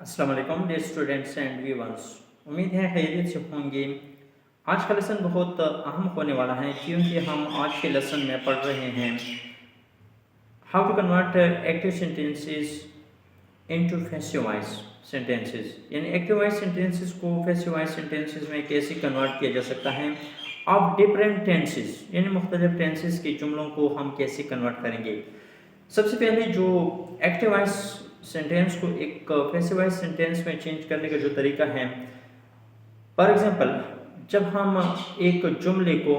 अस्सलाम वालेकुम dear students and viewers. उम्मीद है खैरियत से होंगे। आज का लेसन बहुत अहम होने वाला है क्योंकि हम आज के लेसन में पढ़ रहे हैं how to convert active sentences into passive voice sentences, यानी एक्टिव वॉइस सेंटेंसेस को पैसिव वॉइस सेंटेंसेस में कैसे कन्वर्ट किया जा सकता है। ऑफ डिफरेंट टेंसेस, यानी मुख्तलिफ टेंसेस के जुमलों को हम कैसे कन्वर्ट करेंगे। सबसे पहले जो एक्टिव वॉइस सेंटेंस को एक पैसिव वॉइस सेंटेंस में चेंज करने का जो तरीका है, फॉर एग्जांपल जब हम एक जुमले को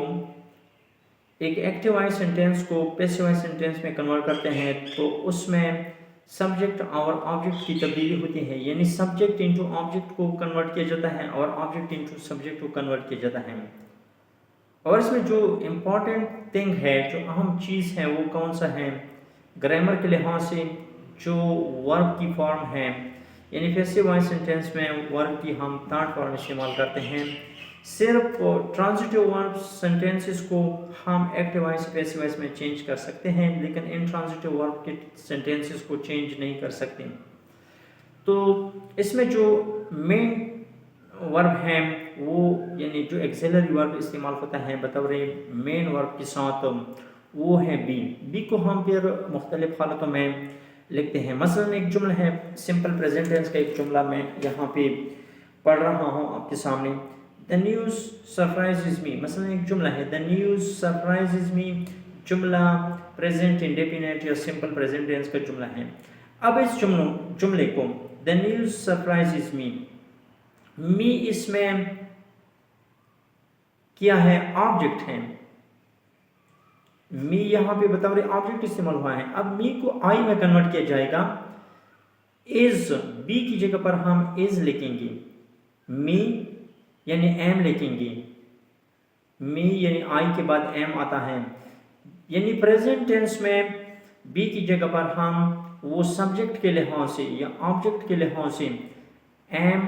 एक एक्टिव वॉइस सेंटेंस को पैसिव वॉइस सेंटेंस में कन्वर्ट करते हैं तो उसमें सब्जेक्ट और ऑब्जेक्ट की तब्दीली होती है, यानी सब्जेक्ट इनटू ऑब्जेक्ट को कन्वर्ट किया जाता है और ऑब्जेक्ट इनटू सब्जेक्ट को कन्वर्ट किया जाता है। और इसमें जो इम्पॉर्टेंट थिंग है, जो अहम चीज़ है, वो कौन सा है, ग्रामर के लिहाज से जो वर्ब की फॉर्म है, यानी पैसिव वॉइस सेंटेंस में वर्ब की हम थर्ड फॉर्म इस्तेमाल करते हैं। सिर्फ ट्रांजिटिव वर्ब सेंटेंसेस को हम एक्टिव वॉइस पैसिव वॉइस में चेंज कर सकते हैं, लेकिन इंट्रांजिटिव वर्ब के सेंटेंसेस को चेंज नहीं कर सकते। तो इसमें जो मेन वर्ब है वो, यानी जो एक्सिलरी वर्ब इस्तेमाल होता है बतौर मेन वर्ब के साथ, वो है बी। बी को हम फिर मुख्तलिफ हालतों में लिखते हैं। मसलन एक जुमला है, सिंपल प्रेजेंट टेंस का एक जुमला मैं यहाँ पे पढ़ रहा हूँ आपके सामने। द न्यूज़ सरप्राइजेज मी, मसलन एक जुमला है, द न्यूज़ सरप्राइजेज मी, जुमला प्रेजेंट इंडेफिनिट या सिंपल प्रेजेंट टेंस का जुमला है। अब इस जुमले को द न्यूज़ सरप्राइजेज मी इसमें क्या है, ऑब्जेक्ट है। मी यहाँ पे बता रहे ऑब्जेक्ट इस्तेमाल हुआ है। अब मी को आई में कन्वर्ट किया जाएगा। इज, बी की जगह पर हम इज लिखेंगे, मी यानी एम लिखेंगे। मी यानी आई के बाद एम आता है, यानी प्रेजेंट टेंस में बी की जगह पर हम वो सब्जेक्ट के लिहाज से या ऑब्जेक्ट के लिहाज से एम,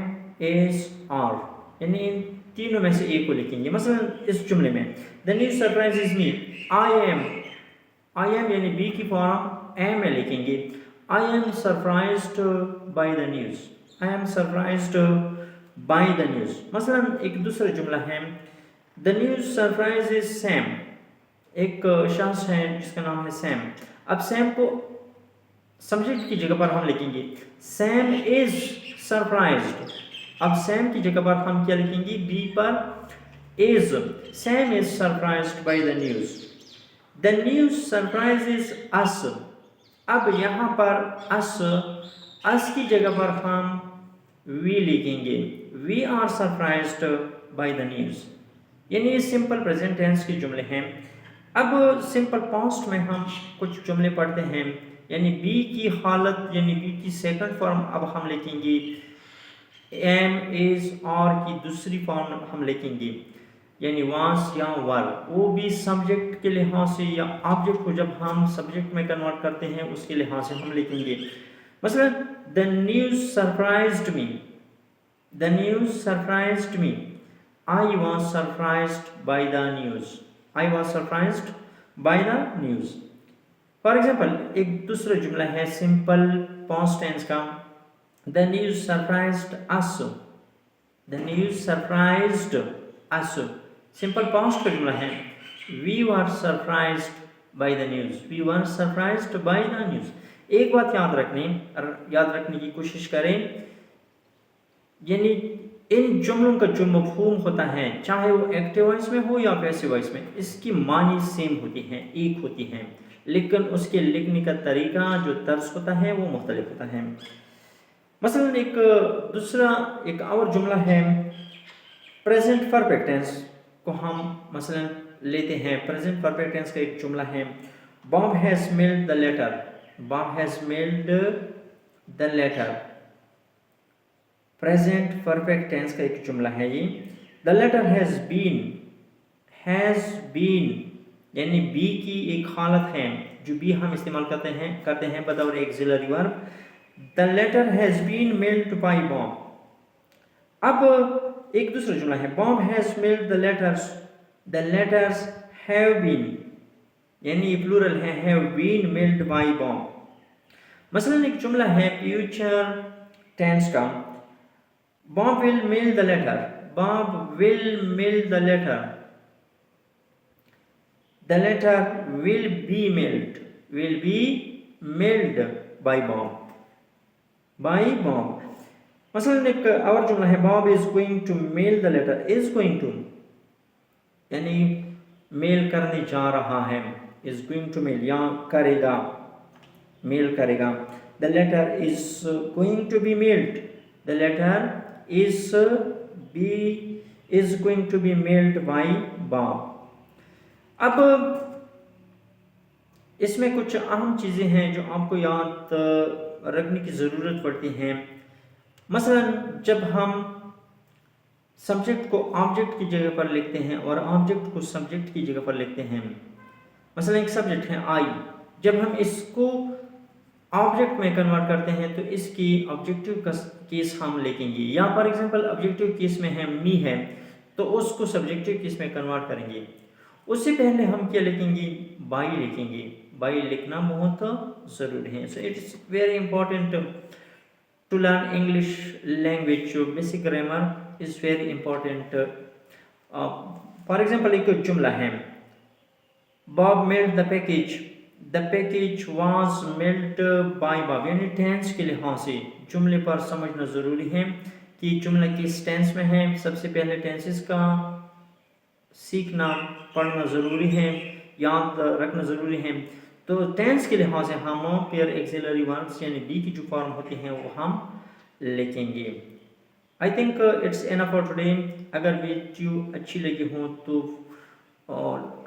इज, आर, यानी इन तीनों में से एक को लिखेंगे। मसलन इस जुमले में the news surprises me, I am यानी बी की फॉर्म एम में लिखेंगे। I am surprised by the news, I am surprised by the news. मसलन एक दूसरा जुमला है, द न्यूज़ सरप्राइजेज सैम, एक शख्स है जिसका नाम है सैम। अब सैम को सब्जेक्ट की जगह पर हम लिखेंगे सैम इज सरप्राइज्ड। अब सैम की जगह पर हम क्या लिखेंगे, बी पर is, Sam is surprised by the news, the news surprises us. अब यहाँ पर अस की जगह पर हम वी लिखेंगे, we are surprised by the news. यानी ये सिंपल प्रेजेंट टेंस के जुमले हैं। अब सिंपल पास्ट में हम कुछ जुमले पढ़ते हैं, यानी बी की हालत, यानी बी की सेकंड फॉर्म अब हम लिखेंगे एम, इज, आर की दूसरी फॉर्म हम लिखेंगे, यानी वास या वर। वो भी सब्जेक्ट के लिहाज से या ऑब्जेक्ट को जब हम सब्जेक्ट में कन्वर्ट करते हैं उसके लिहाज से हम लिखेंगे। मसलन the news surprised me, the news surprised me, I was surprised by the news, I was surprised by the news. For example एक दूसरा जुमला है सिंपल पास्ट टेंस का, the news surprised us, the news surprised us. Simple past का जुमला है, we were surprised by the news, we were surprised by the news. एक बात याद रखने की कोशिश करें, यानी इन जुमलों का जो मफहूम होता है, चाहे वो एक्टिव वॉइस में हो या पैसिव वॉइस में, इसकी मानी सेम होती है, एक होती है, लेकिन उसके लिखने का तरीका, जो तर्ज होता है, वो मुख्तलिफ होता है। मसलन एक और जुमला है प्रेजेंट परफेक्ट टेंस को हम मसलन लेते हैं। प्रेजेंट परफेक्ट टेंस का एक जुमला है, Bob has mailed the letter, Bob has mailed the letter. Present perfect tense का एक जुमला है ये। द लेटर हैज बीन यानी बी की एक हालत है, जो बी हम इस्तेमाल करते हैं बतौर auxiliary verb. The letter has been mailed by Bob. अब एक दूसरा जुमला है, Bob has mailed the letters have been, यानी ये प्लूरल है, have been mailed by Bob. मसलन एक जुमला है, फ्यूचर टेंस का, Bob will mail the letter. Bob will mail the letter. The letter will be mailed. Will be mailed by Bob. By Bob. मसलन एक और जुमला है, Bob is going to mail the letter. Is going to यानी mail करने जा रहा है. Is going to mail या करेगा, मेल करेगा. The letter is going to be mailed. The letter is going to be mailed by Bob. अब इसमें कुछ अहम चीज़ें हैं जो आपको याद रखने की ज़रूरत पड़ती हैं. मसलन जब हम सब्जेक्ट को ऑब्जेक्ट की जगह पर लिखते हैं और ऑब्जेक्ट को सब्जेक्ट की जगह पर लिखते हैं, मसलन एक सब्जेक्ट है आई, जब हम इसको ऑब्जेक्ट में कन्वर्ट करते हैं तो इसकी ऑब्जेक्टिव केस हम लिखेंगे. या फॉर एग्जांपल ऑब्जेक्टिव केस में है मी है तो उसको सब्जेक्टिव केस में कन्वर्ट करेंगे. उससे पहले हम क्या लिखेंगे, बाई लिखेंगे. बाई लिखना बहुत ज़रूरी है. So it's very important to learn English language. Basic grammar is very important. For example एक जुमला है, Bob mailed the package. The package was mailed by Bob. यानी टेंस के लिहाज से जुमले पर समझना ज़रूरी है कि जुमला किस टेंस में है. सबसे पहले टेंसेस का सीखना, पढ़ना ज़रूरी है, याद रखना ज़रूरी है. तो टेंस के लिहाज से हम पेयर एक्सिलरी वर्ब्स यानी बी की जो फॉर्म होती हैं वो हम लिखेंगे. I think it's enough for today. अगर वीडियो अच्छी लगी हो तो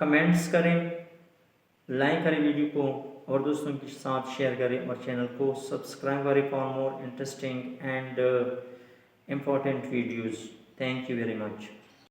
कमेंट्स करें, लाइक करें वीडियो को और दोस्तों के साथ शेयर करें और चैनल को सब्सक्राइब करें for more interesting and important videos. Thank you very much.